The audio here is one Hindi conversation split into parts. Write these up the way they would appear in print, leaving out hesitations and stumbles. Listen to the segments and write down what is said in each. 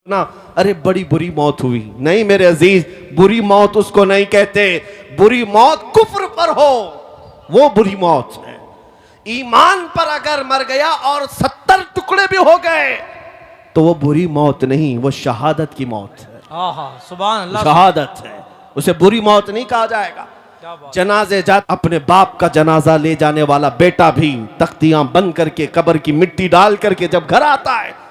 ना अरे बड़ी बुरी मौत हुई। नहीं मेरे अजीज, बुरी मौत उसको नहीं कहते, बुरी मौत कुफ्र पर हो वो बुरी मौत है। ईमान पर अगर मर गया और 70 टुकड़े भी हो गए तो वो बुरी मौत नहीं, वो शहादत की मौत है। सुभान अल्लाह, शहादत है, उसे बुरी मौत नहीं कहा जाएगा। जनाजे जात अपने बाप का जनाजा ले जाने वाला बेटा भी तख्तियां बंद करके कब्र की मिट्टी डाल करके जब घर आता है,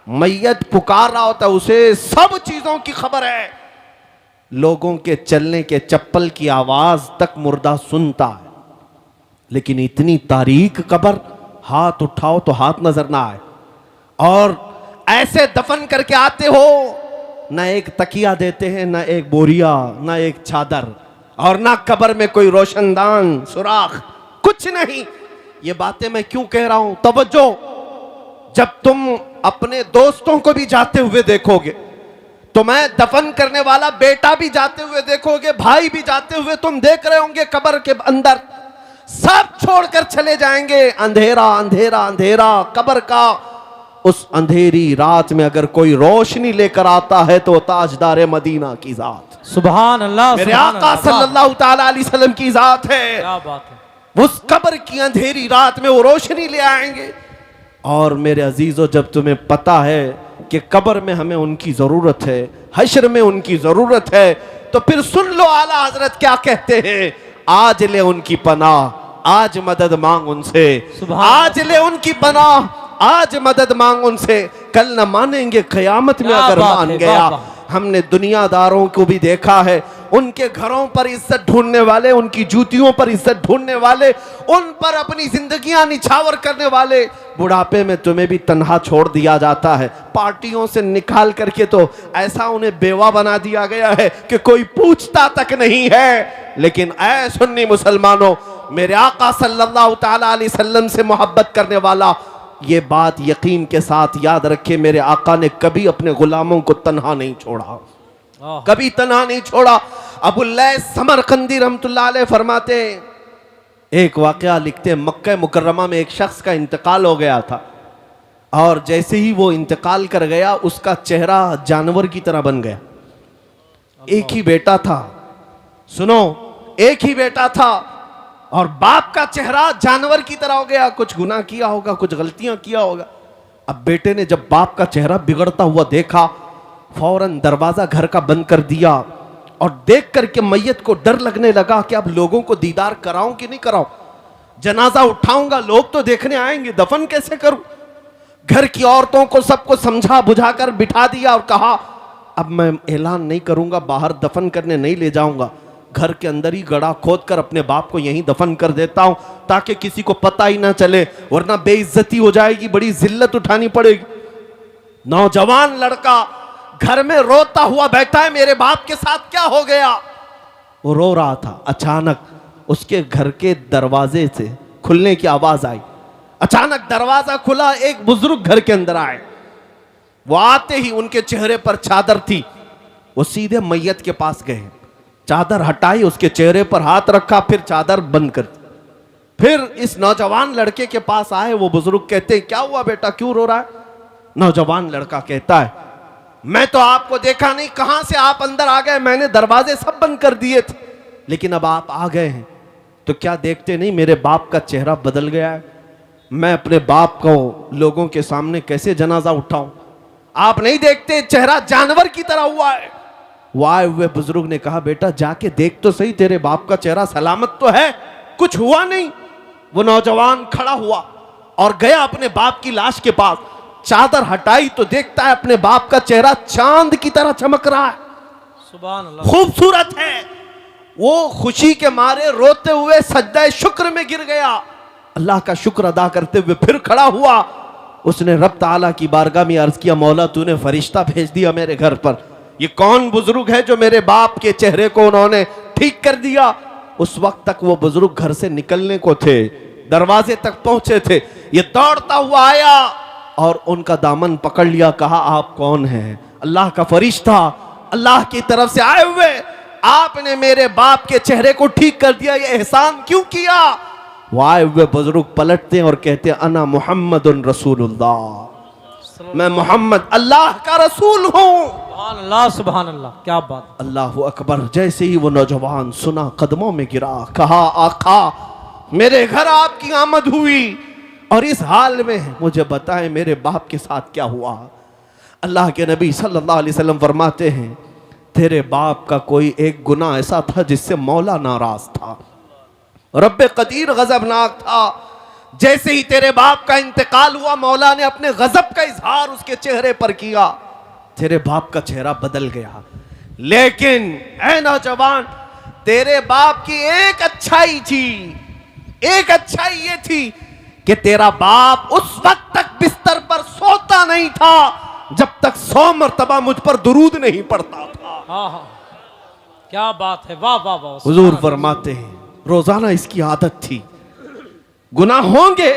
मैयत पुकार रहा होता है, उसे सब चीजों की खबर है। लोगों के चलने के चप्पल की आवाज तक मुर्दा सुनता है, लेकिन इतनी तारीक कब्र, हाथ उठाओ तो हाथ नजर ना आए। और ऐसे दफन करके आते हो, ना एक तकिया देते हैं, ना एक बोरिया, ना एक चादर, और ना कब्र में कोई रोशनदान सुराख, कुछ नहीं। ये बातें मैं क्यों कह रहा हूं? तवज्जो, जब तुम अपने दोस्तों को भी जाते हुए देखोगे, तो मैं दफन करने वाला बेटा भी जाते हुए देखोगे, भाई भी जाते हुए तुम देख रहे होंगे, कब्र के अंदर सब छोड़कर चले जाएंगे। अंधेरा अंधेरा अंधेरा कब्र का। उस अंधेरी रात में अगर कोई रोशनी लेकर आता है तो ताजदार मदीना की जात, सुभान अल्लाह, मेरे आका सल्लल्लाहु ताला अलैहि वसल्लम की जात है। क्या बात है। उस कब्र की अंधेरी रात में वो रोशनी ले आएंगे। और मेरे अजीजों, जब तुम्हें पता है कि कब्र में हमें उनकी जरूरत है, हश्र में उनकी जरूरत है, तो फिर सुन लो आला हजरत क्या कहते हैं। आज ले उनकी पनाह, आज मदद मांग उनसे, आज ले उनकी पनाह, आज मदद मांग उनसे। कल न मानेंगे क़यामत में अगर मान गया। हमने दुनियादारों को भी देखा है, उनके घरों पर इज्जत ढूंढने वाले, उनकी जूतियों पर इज्जत ढूंढने वाले, उन पर अपनी जिंदगियां निछावर करने वाले, बुढ़ापे में तुम्हें भी तन्हा छोड़ दिया जाता है। पार्टियों से निकाल करके तो ऐसा उन्हें बेवा बना दिया गया है कि कोई पूछता तक नहीं है। लेकिन ऐ सुन्नी मुसलमानों, मेरे आका सल्लल्लाहु ताला अलैहि वसल्लम से मोहब्बत करने वाला ये बात यकीन के साथ याद रखे, मेरे आका ने कभी अपने गुलामों को तन्हा नहीं छोड़ा, कभी तन्हा नहीं छोड़ा। अबुल्लैस समरकंदी रहमतुल्लाह अलैह फरमाते, एक वाकया लिखते, मक्का मुकर्रमा में एक शख्स का इंतकाल हो गया था, और जैसे ही वो इंतकाल कर गया उसका चेहरा जानवर की तरह बन गया। एक ही बेटा था, सुनो, एक ही बेटा था, और बाप का चेहरा जानवर की तरह हो गया। कुछ गुनाह किया होगा, कुछ गलतियां किया होगा। अब बेटे ने जब बाप का चेहरा बिगड़ता हुआ देखा, फौरन दरवाजा घर का बंद कर दिया, और देख करके मैयत को डर लगने लगा कि अब लोगों को दीदार कराऊं कि नहीं कराऊं, जनाजा उठाऊंगा, लोग तो देखने आएंगे, दफन कैसे करूं। घर की औरतों को सबको समझा बुझाकर बिठा दिया और कहा, अब मैं ऐलान नहीं करूंगा, बाहर दफन करने नहीं ले जाऊंगा, घर के अंदर ही गड़ा खोद कर अपने बाप को यहीं दफन कर देता हूं, ताकि किसी को पता ही ना चले, वरना बेइज्जती हो जाएगी, बड़ी जिल्लत उठानी पड़ेगी। नौजवान लड़का घर में रोता हुआ बैठा है, मेरे बाप के साथ क्या हो गया? वो रो रहा था। अचानक उसके घर के दरवाजे से खुलने की आवाज आई। अचानक दरवाजा खुला, एक बुजुर्ग घर के अंदर आए। वो आते ही उनके चेहरे पर चादर थी, वो सीधे मैयत के पास गए, चादर हटाई, उसके चेहरे पर हाथ रखा, फिर चादर बंद कर दी। फिर इस नौजवान लड़के के पास आए। वो बुजुर्ग कहते, क्या हुआ बेटा, क्यों रो रहा है? नौजवान लड़का कहता है, मैं तो आपको देखा नहीं, कहां से आप अंदर आ गए? मैंने दरवाजे सब बंद कर दिए थे, लेकिन अब आप आ गए हैं तो क्या देखते नहीं मेरे बाप का चेहरा बदल गया है? मैं अपने बाप को लोगों के सामने कैसे जनाजा उठाऊं? आप नहीं देखते चेहरा जानवर की तरह हुआ है। वो आए हुए बुजुर्ग ने कहा, बेटा जाके देख तो सही, तेरे बाप का चेहरा सलामत तो है, कुछ हुआ नहीं। वो नौजवान खड़ा हुआ और गया अपने बाप की लाश के पास, चादर हटाई तो देखता है अपने बाप का चेहरा चांद की तरह चमक रहा है, सुभान अल्लाह, खूबसूरत है। वो खुशी के मारे रोते हुए सज्दा शुक्र में गिर गया, अल्लाह का शुक्र अदा करते हुए फिर खड़ा हुआ। उसने रब ताला की बारगाह में अर्ज किया, मौला तूने फरिश्ता भेज दिया मेरे घर पर, ये कौन बुजुर्ग है जो मेरे बाप के चेहरे को उन्होंने ठीक कर दिया? उस वक्त तक वो बुजुर्ग घर से निकलने को थे, दरवाजे तक पहुंचे थे। ये दौड़ता हुआ आया और उनका दामन पकड़ लिया, कहा, आप कौन हैं? अल्लाह का फरिश्ता, अल्लाह की तरफ से आए हुए, आपने मेरे बाप के चेहरे को ठीक कर दिया, ये एहसान क्यों किया? वो आए हुए बुजुर्ग पलटते और कहते, अना मुहम्मदुन रसूलुल्लाह, मैं मोहम्मद अल्लाह का रसूल हूँ। सुभान अल्लाह, सुभान अल्लाह, क्या बात। अल्लाह अकबर। जैसे ही वो नौजवान सुना, कदमों में गिरा, कहा आका मेरे घर आपकी आमद हुई और इस हाल में मुझे बताएं मेरे बाप के साथ क्या हुआ। अल्लाह के नबी सल्लल्लाहु अलैहि वसल्लम फरमाते हैं तेरे बाप का कोई एक गुनाह ऐसा था जिससे मौला नाराज था, रब्बे कदीर गजबनाक था। जैसे ही तेरे बाप का इंतकाल हुआ, मौला ने अपने गजब का इजहार उसके चेहरे पर किया, तेरे बाप का चेहरा बदल गया। लेकिन ऐ नौजवान, तेरे बाप की एक अच्छाई थी, एक अच्छाई ये थी कि तेरा बाप उस वक्त तक बिस्तर पर सोता नहीं था जब तक 100 मरतबा मुझ पर दुरूद नहीं पड़ता था। हाँ हाँ, क्या बात है, वाह वाह वाह। हुजूर फरमाते हैं रोजाना इसकी आदत थी, गुनाह होंगे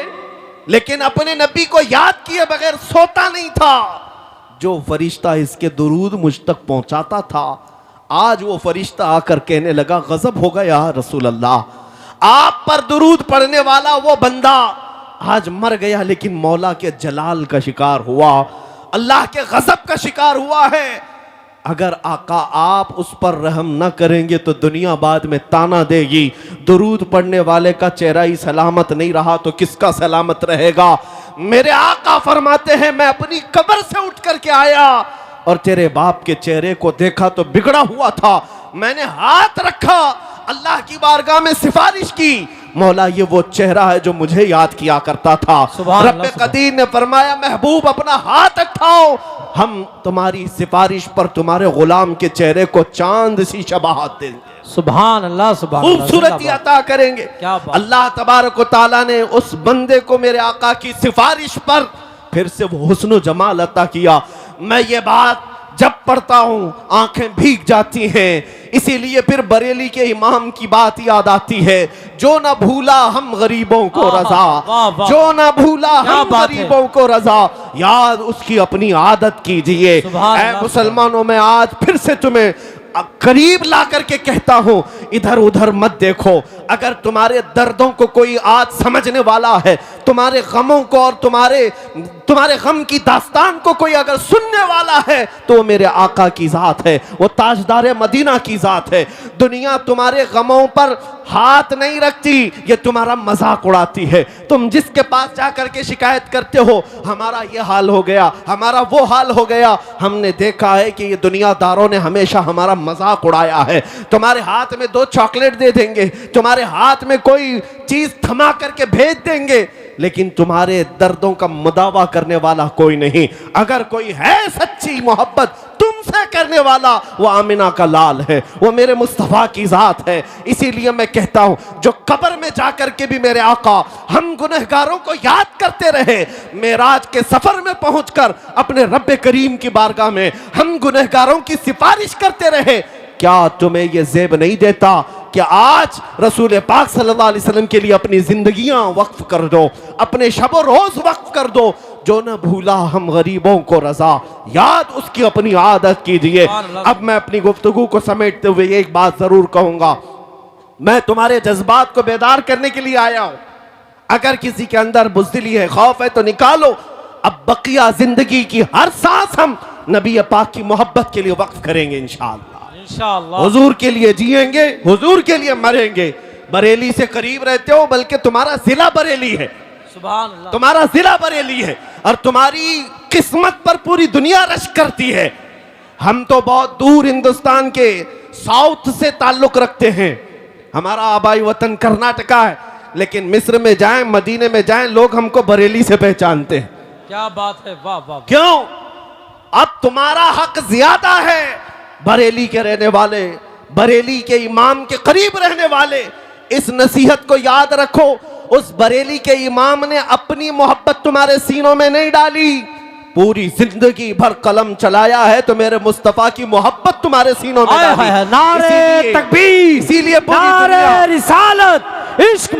लेकिन अपने नबी को याद किए बगैर सोता नहीं था। जो फरिश्ता इसके दुरूद मुझ तक पहुंचाता था, आज वो फरिश्ता आकर कहने लगा गजब हो गया रसूल अल्लाह, आप पर दुरूद पढ़ने वाला वो बंदा आज मर गया लेकिन मौला के जलाल का शिकार हुआ, अल्लाह के गजब का शिकार हुआ है। अगर आका आप उस पर रहम न करेंगे तो दुनिया बाद में ताना देगी, दुरूद पढ़ने वाले का चेहरा ही सलामत नहीं रहा तो किसका सलामत रहेगा। मेरे आका फरमाते हैं मैं अपनी कब्र से उठ करके आया और तेरे बाप के चेहरे को देखा तो बिगड़ा हुआ था, मैंने हाथ रखा, अल्लाह की बारगाह में सिफारिश की, मौला ये वो चेहरा है जो मुझे याद किया करता था। रब्बे कदीर ने फरमाया महबूब अपना हाथ उठाओ, हम तुम्हारी सिफारिश पर तुम्हारे गुलाम के चेहरे को चांद सी शबाहत देंगे। सुभान अल्लाह, सुभान अल्लाह, खूबसूरती अता करेंगे। अल्लाह तबारक व तआला ने उस बंदे को मेरे आका की सिफारिश पर फिर से वो हुस्न जमाल अता किया। मैं ये बात जब पढ़ता हूं आंखें भीग जाती हैं, इसीलिए फिर बरेली के इमाम की बात याद आती है, जो ना भूला हम गरीबों को रजा, जो ना भूला हम गरीबों को रजा, याद उसकी अपनी आदत कीजिए। ऐ मुसलमानों, में आज फिर से तुम्हें करीब ला करके कहता हूं, इधर उधर मत देखो। अगर तुम्हारे दर्दों को कोई आज समझने वाला है, तुम्हारे गमों को और तुम्हारे गम की दास्तान को कोई अगर सुनने वाला है तो वो मेरे आका की जात है, वो ताजदार मदीना की जात है। दुनिया तुम्हारे गमों पर हाथ नहीं रखती, ये तुम्हारा मजाक उड़ाती है। तुम जिसके पास जाकर के शिकायत करते हो हमारा ये हाल हो गया, हमारा वो हाल हो गया, हमने देखा है कि ये दुनियादारों ने हमेशा हमारा मजाक उड़ाया है। तुम्हारे हाथ में 2 चॉकलेट दे देंगे, तुम्हारे हाथ में कोई चीज थमा करके भेज देंगे, लेकिन तुम्हारे दर्दों का मुदावा करने वाला कोई नहीं। अगर कोई है सच्ची मोहब्बत तुमसे करने वाला, वो आमिना का लाल है, वो मेरे मुस्तफा की जात है। इसीलिए मैं कहता हूं जो कब्र में जाकर के भी मेरे आका हम गुनहगारों को याद करते रहे, मेराज के सफर में पहुंचकर अपने रब्बे करीम की बारगाह में हम गुनहगारों की सिफारिश करते रहे, क्या तुम्हें यह जेब नहीं देता कि आज रसूल पाक सल्लल्लाहु अलैहि वसल्लम के लिए अपनी जिंदगियां वक्फ कर दो, अपने शब रोज वक्फ कर दो। जो न भूला हम गरीबों को रजा, याद उसकी अपनी आदत कीजिए। अब मैं अपनी गुफ्तगू को समेटते हुए एक बात जरूर कहूंगा, मैं तुम्हारे जज्बात को बेदार करने के लिए आया हूं। अगर किसी के अंदर बुज़दिली है, खौफ है तो निकालो। अब बकिया जिंदगी की हर सांस हम नबी पाक की मोहब्बत के लिए वक्फ करेंगे इंशाअल्लाह। हुजूर के लिए जिएंगे, हुजूर के लिए मरेंगे। बरेली से करीब रहते हो, बल्कि तुम्हारा जिला बरेली है, सुभान अल्लाह, तुम्हारा जिला बरेली है और तुम्हारी किस्मत पर पूरी दुनिया रश करती है। हम तो बहुत दूर हिंदुस्तान के साउथ से ताल्लुक रखते हैं, हमारा आबाई वतन कर्नाटका है, लेकिन मिस्र में जाएं, मदीने में जाएं, लोग हमको बरेली से पहचानते हैं। क्या बात है, वाह वाह। क्यों? अब तुम्हारा हक ज्यादा है। बरेली के रहने वाले, बरेली के इमाम के करीब रहने वाले, इस नसीहत को याद रखो, उस बरेली के इमाम ने अपनी मोहब्बत तुम्हारे सीनों में नहीं डाली, पूरी जिंदगी भर कलम चलाया है तो मेरे मुस्तफा की मोहब्बत तुम्हारे सीनों में डाली। नारे तकबीर, इसीलिए नारे रिसालत, इश्क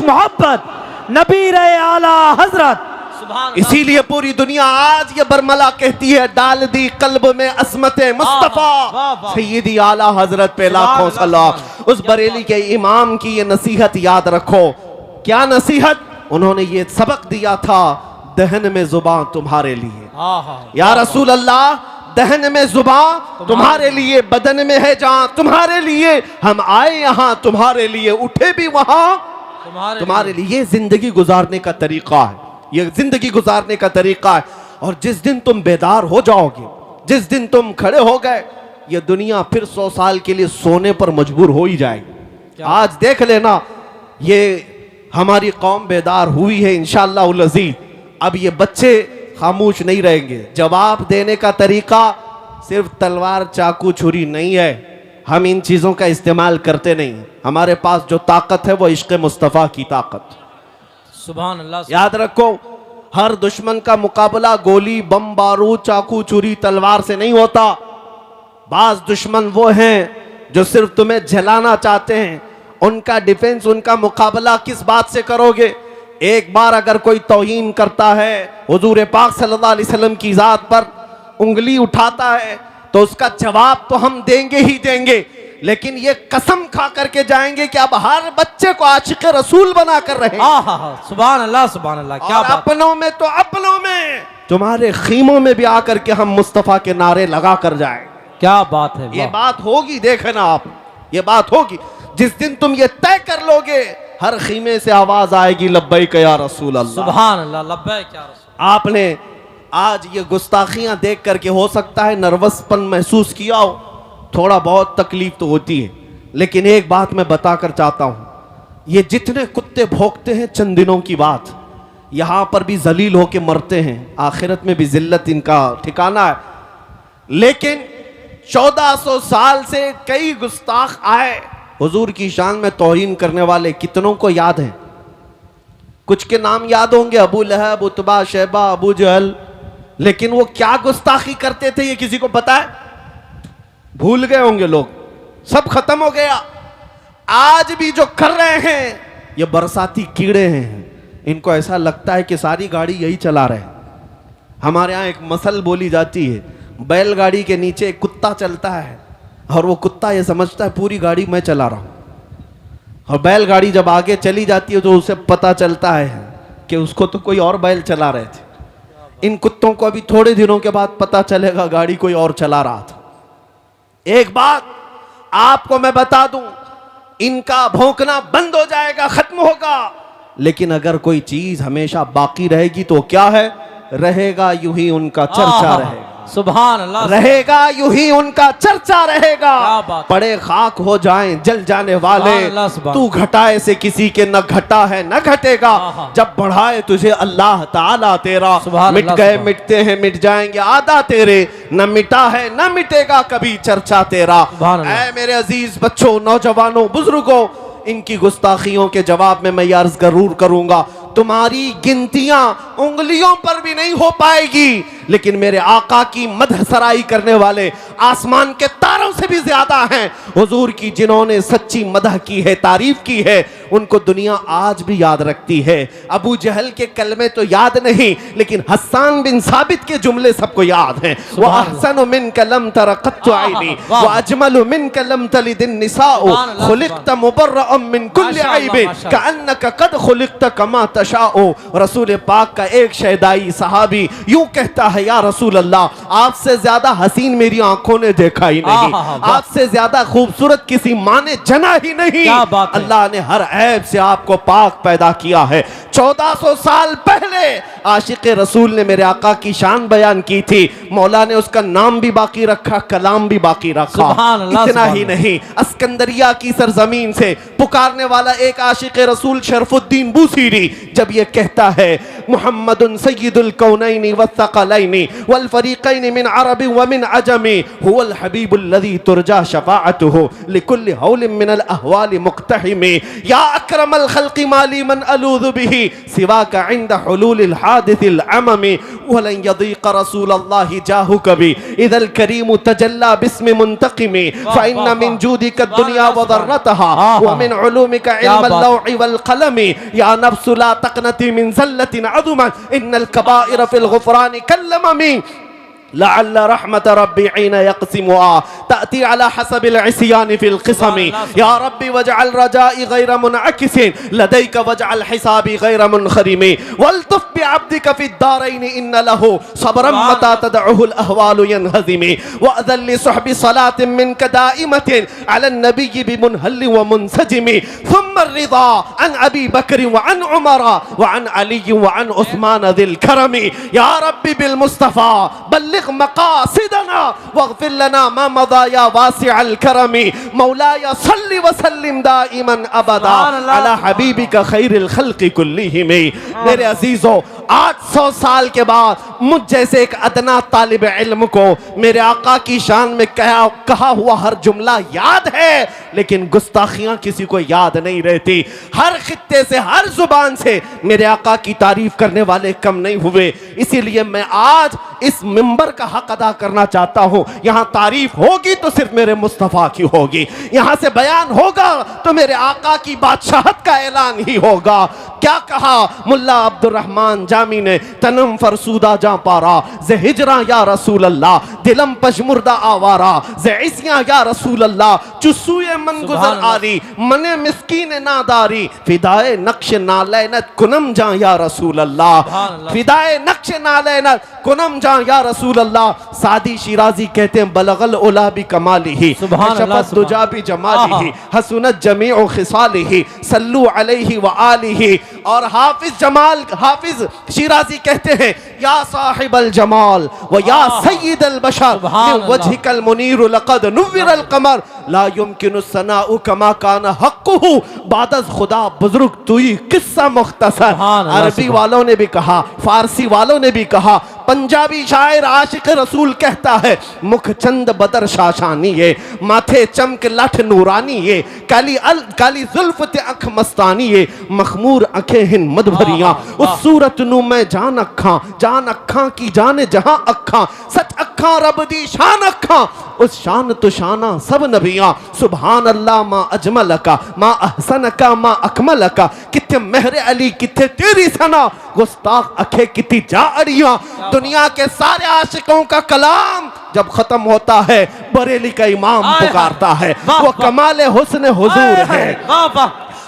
मोहब्बत, नबी रहे आला हजरत, इसीलिए पूरी दुनिया आज ये बरमला कहती है, डाल दी कल्ब में असमते मुस्तफा सैयदी आला हजरत पे लाखों सलाम। उस बरेली के इमाम की ये नसीहत याद रखो। क्या नसीहत? उन्होंने ये सबक दिया था, दहन में जुबान तुम्हारे लिए। हाँ हाँ या रसूल अल्लाह, दहन में जुबान तुम्हारे लिए, बदन में है जान तुम्हारे लिए, हम आए यहाँ तुम्हारे लिए, उठे भी वहां तुम्हारे लिए। ये जिंदगी गुजारने का तरीका है, ये जिंदगी गुजारने का तरीका है। और जिस दिन तुम बेदार हो जाओगे, जिस दिन तुम खड़े हो गए, ये दुनिया फिर 100 साल के लिए सोने पर मजबूर हो ही जाएगी। आज देख लेना, ये हमारी कौम बेदार हुई है इंशाअल्लाह उल अज़ीज़। अब ये बच्चे खामोश नहीं रहेंगे। जवाब देने का तरीका सिर्फ तलवार चाकू छुरी नहीं है, हम इन चीज़ों का इस्तेमाल करते नहीं। हमारे पास जो ताकत है वो इश्क़ मुस्तफ़ा की ताकत। सुभान अल्लाह। याद रखो, हर दुश्मन का मुकाबला गोली बम बारूद चाकू छुरी तलवार से नहीं होता। बाज दुश्मन वो हैं जो सिर्फ तुम्हें जलाना चाहते हैं। उनका डिफेंस, उनका मुकाबला किस बात से करोगे? एक बार अगर कोई तौहीन करता है, हुजूर पाक सल्लल्लाहु अलैहि वसल्लम की जात पर उंगली उठाता है, तो उसका जवाब तो हम देंगे ही देंगे, लेकिन ये कसम खा करके जाएंगे कि अब हर बच्चे को आशिक रसूल बना कर रहे। सुभान अल्लाह सुभान अल्लाह। क्या और अपनों में तो अपनों में, तुम्हारे खीमों में भी आकर के हम मुस्तफा के नारे लगा कर जाए। क्या बात है। ये बात होगी, देखना आप, ये बात होगी। जिस दिन तुम ये तय कर लोगे, हर खीमे से आवाज आएगी लब्बैक या रसूल अल्लाह। सुभान अल्लाह, लब्बैक या रसूल। आपने आज ये गुस्ताखियां देख करके हो सकता है नर्वसपन महसूस किया हो, थोड़ा बहुत तकलीफ तो होती है, लेकिन एक बात मैं बताकर चाहता हूं, ये जितने कुत्ते भौंकते हैं चंद दिनों की बात, यहां पर भी जलील होके मरते हैं, आखिरत में भी जिल्लत इनका ठिकाना है। लेकिन 1400 साल से कई गुस्ताख आए, हुजूर की शान में तौहीन करने वाले कितनों को याद है? कुछ के नाम याद होंगे, अबू लहब, उतबा, शैबा, अबू जहल, लेकिन वो क्या गुस्ताखी करते थे ये किसी को पता है? भूल गए होंगे लोग, सब खत्म हो गया। आज भी जो कर रहे हैं ये बरसाती कीड़े हैं, इनको ऐसा लगता है कि सारी गाड़ी यही चला रहे हैं। हमारे यहाँ एक मसल बोली जाती है, बैलगाड़ी के नीचे एक कुत्ता चलता है और वो कुत्ता ये समझता है पूरी गाड़ी मैं चला रहा हूं, और बैलगाड़ी जब आगे चली जाती है तो उसे पता चलता है कि उसको तो कोई और बैल चला रहे थे। इन कुत्तों को अभी थोड़े दिनों के बाद पता चलेगा गाड़ी कोई और चला रहा था। एक बात आपको मैं बता दूं, इनका भौंकना बंद हो जाएगा, खत्म होगा, लेकिन अगर कोई चीज हमेशा बाकी रहेगी तो क्या है? रहेगा यूं ही उनका चर्चा रहेगा। सुभान अल्लाह। रहेगा यूं ही उनका चर्चा रहेगा। पड़े खाक हो जाएं जल जाने वाले, तू घटाए से किसी के न घटा है न घटेगा, जब बढ़ाए तुझे अल्लाह ताला तेरा। मिट गए मिटते हैं मिट जाएंगे आदा तेरे, न मिटा है न मिटेगा कभी चर्चा तेरा। ऐ मेरे अजीज बच्चों, नौजवानों, बुजुर्गों, इनकी गुस्ताखियों के जवाब में मैं अर्ज जरूर करूंगा, तुम्हारी गिनतियां उंगलियों पर भी नहीं हो पाएगी, लेकिन मेरे आका की मदह सराई करने वाले आसमान के तारों से भी ज्यादा हैं। हुजूर की जिन्होंने सच्ची मदह की है, तारीफ की है, उनको दुनिया आज भी याद रखती है। अबू जहल के कलमे तो याद नहीं, लेकिन हस्सान बिन साबित के जुमले सबको याद हैं। वो अहसनु मिन कलम तरक़त आईनी व अजमलु मिन कलम तलिदिन निसाउ खुलिक़त मुबर्रअम मिन कुल्लि ऐब कअन्नका कद खुलिक़त कमा तशाउ। रसूल पाक का एक शहदाई सहाबी यूं कहता है, या रसूल अल्लाह, आपसे ज्यादा हसीन मेरी आंखों ने देखा ही नहीं, आपसे ज्यादा खूबसूरत किसी माँ ने जना ही नहीं। अल्लाह ने हर ऐब से आपको पाक पैदा किया है। 1400 साल पहले आशिक रसूल ने मेरे आका की शान बयान की थी, मौला ने उसका नाम भी बाकी रखा, कलाम भी बाकी रखा। इतना ही नहीं, अस्कंदरिया की सरजमीन से पुकारने वाला एक आशिक रसूल शरफुद्दीन बूसीरी जब ये कहता है, मुहम्मदुन सय्यिदुल कौनैनि वस्सक़लैनि वल फरीक़ैनि मिन अरबि व मिन अजमी हुवल हबीबुल लज़ी तुरजा शफ़ाअतुहु लिकुल्लि हौलिन मिनल अहवालि मुक़्तहिमी या अक्रमल ख़ल्क़ि माली मन अलूज़ु बिही सिवाका इंद हुलूलिल हादिसिल अममी वलन यदीक़ रसूलल्लाहि जाहु कभी इदल करीमु तजल्ला बिस्मि मुंतक़िमी फ़इन्न मिन जूदिका दुनिया व ज़र्रतहा व मिन उलूमिका इल्मल लौहि वल क़लमी या नफ्सु ला तक़नती मिन ज़ल्लतिन अज़ुमत इन्नल कबाइर फ़िल ग़ुफ़रानि कल्लममी लअल्ल रहमत रब्बी ऐन यक़सिमुहा तअती अला हसबिल इस्यान फिल क़िसमी या रब्बी वजअल रजाई गैर मुनअकिसिन लदैक वजअल हिसाबी गैर मुनखरिमी वल्तुफ बिअब्दिक फिद्दारैन इन्न लहु सब्रम मता तदउहुल अहवालु यनहज़िमी वअज़ल लिसहबि सलातिन मिनक दाइमतिन अला नबी बिमुनहल्लि व मुनसजिमी थुम्मा अर्रिदा अन अबी बकर व अन उमर व अन अली व अन उस्मान ज़िल करमी या रब्बी बिल मुस्तफा बल्लिग मकासिदना वग़फिर लना मा मदा या वासिअल करमी मौलाया सल्लि व सल्लिम दाइमन अबदा अला हबीबिका खैरिल खल्क़ि कुल्लिहिम। मेरे अजीजों, 800 साल के बाद मुझ जैसे एक अदना तालिब इल्म को मेरे आका की शान में कहा हुआ हर जुमला याद है, लेकिन गुस्ताखियां किसी को याद नहीं रहती। हर खित्ते से, हर जुबान से मेरे आका की तारीफ करने वाले कम नहीं हुए। इसीलिए मैं आज इस मिंबर का हक अदा करना चाहता हूं। यहां तारीफ होगी तो सिर्फ मेरे मुस्तफा की होगी, यहां से बयान होगा तो मेरे आका की बादशाहत का ऐलान ही होगा। क्या कहा मुल्ला अब्दुर्रहमान जामी ने, तनम फरसूदा जा पारा जे हिजरा या रसूल अल्लाह, दिलम पशमुर्दा आवारा जे इसिया या रसूल अल्लाह, चुस्सुए मन गुजर आरी मने मिस्कीन नादारी, फिदाए नक्श नालैनत कुनम जा या रसूल अल्लाह, फिदाए नक्श नालैनत कुनम जा या रसूल अल्लाह। सादी शिराजी कहते हैं बलगल उला भी कमालिही शफत दुजा भी जमालिही हसनत जमीउ खिसालिही सल्लु अलैहि व आलिही। और हाफिज शिराजी कहते हैं या साहिबल जमाल व या सय्यिदल बशर मिन वजहिकल मुनीर लक़द नुव्विरल कमर ला युमकिनु सनाउ कमा कान हक़्क़ुहु बादज़ खुदा बुजुर्ग तुई किस्सा मुख्तसर। अरबी वालों ने भी कहा, फारसी वालों ने भी कहा, पंजाबी शायर आशिक रसूल कहता है मुख चंद बदर शाशानी है, माथे चमक लठ नूरानी है, काली जुल्फ ते अख मस्तानी है, मखमूर अखें हिन मद भरियां, उस सूरत नू मैं जान अखा की जाने जहां अखा, सच अखा रब दी शान अखा, उस शान तो शाना सब नबियां। सुभान अल्लाह मा अजमल का मा अहसन का मा अकमल का, किथे मेहर अली किथे तेरी सना, गुस्ताख अखे किती जा अड़ियां। दुनिया के सारे आशिकों का कलाम जब खत्म होता है बरेली का इमाम पुकारता है, वो कमाले हुस्न हुजूर है,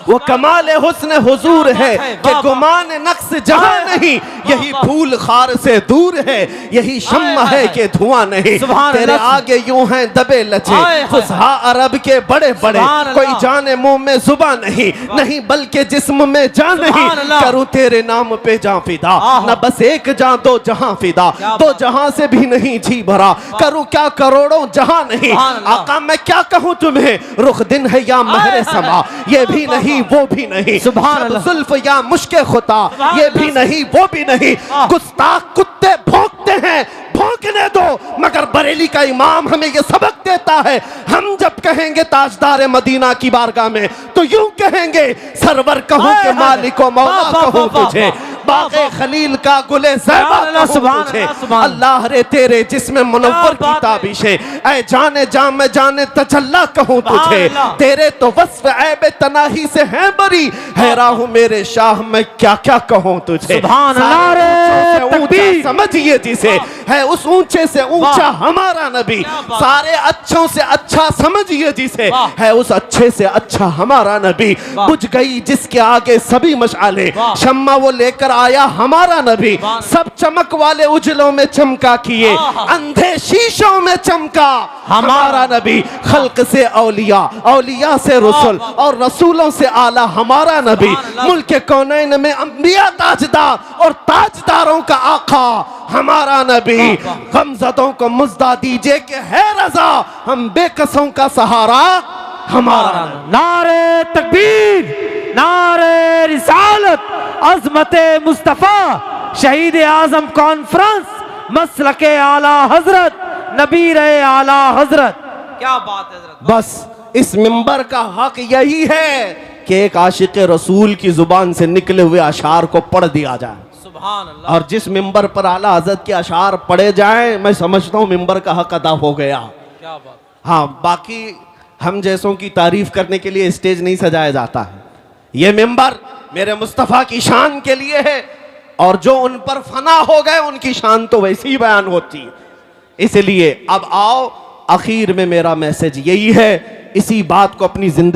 वो कमाल हुस्न हुजूर है कि गुमान नक्स जहां नहीं, यही फूल खार से दूर है, यही शम्मा है कि धुआं नहीं। तेरे आगे यूं हैं दबे लचे फुसहा अरब के बड़े बड़े, कोई जाने मुंह में जुबान नहीं बल्कि जिस्म में जान नहीं, करूं तेरे नाम पे जां फिदा, न बस एक जां दो जहां फिदा, दो जहां से भी नहीं जी भरा, करूं क्या करोड़ों जहां नहीं। आका मैं क्या कहूं तुम्हें, रुख दिन है या महरे समा, ये भी नहीं वो भी नहीं, जुल्फ या मुश्के खुता, ये भी नहीं वो भी नहीं। गुस्ताख कुत्ते भौंकते हैं, भौंकने दो, मगर बरेली का इमाम हमें ये सबक देता है, हम जब कहेंगे ताजदार मदीना की बारगाह में तो यूं कहेंगे सरवर कहूं के मालिको मौला कहूं तुझे, बाग़े खलील का गुले ज़ैबा कहूं तुझे, अल्लाह रे तेरे जिस्म मुनव्वर की ताबिशे, ऐ जाने जाम में जाने तजल्ला कहूं तुझे, तेरे तो वस्फ ऐब तनाही से है बरी, हैरान हूं मेरे शाह मैं क्या क्या कहूं तुझे। समझिए जिसे है उस ऊंचे से ऊंचा हमारा नबी, सारे अच्छों से अच्छा समझिए जिसे है उस अच्छे से अच्छा हमारा नबी। बुझ गई जिसके आगे सभी मशाले, शम्मा वो लेकर आया हमारा नबी, सब चमक वाले उजलों में चमका किए, अंधे शीशों में चमका हमारा नबी। खल्क से औलिया, औलिया से रसूल और रसूलों से आला हमारा नबी, मुल्क कौनैन में अंबिया ताजदार और ताजदारों का आका हमारा नबी। गमज़दों को मुज़्दा दीजिए कि है रज़ा, हम बेकसों का सहारा हमारा। नारे तकबीर, नारे रिसालत, अज़मते मुस्तफ़ा, शहीद आज़म कॉन्फ्रेंस, मसलके आला हजरत, नबीर आला हजरत। क्या बात है हजरत। बस इस मिंबर का हक यही है कि एक आशिक रसूल की जुबान से निकले हुए अशार को पढ़ दिया जाए, और जिस मिंबर पर आला हजरत के अशार पढ़े जाएं, मैं समझता हूँ मिंबर का हक अदा हो गया। क्या बात। हाँ, बाकी हम जैसों की तारीफ करने के लिए स्टेज नहीं सजाया जाता है, ये मिंबर मेरे मुस्तफ़ा की शान के लिए है, और जो उन पर फना हो गए उनकी शान तो वैसी ही बयान होती है। इसलिए अब आओ, आखिर में मेरा मैसेज यही है, इसी बात को अपनी जिंदगी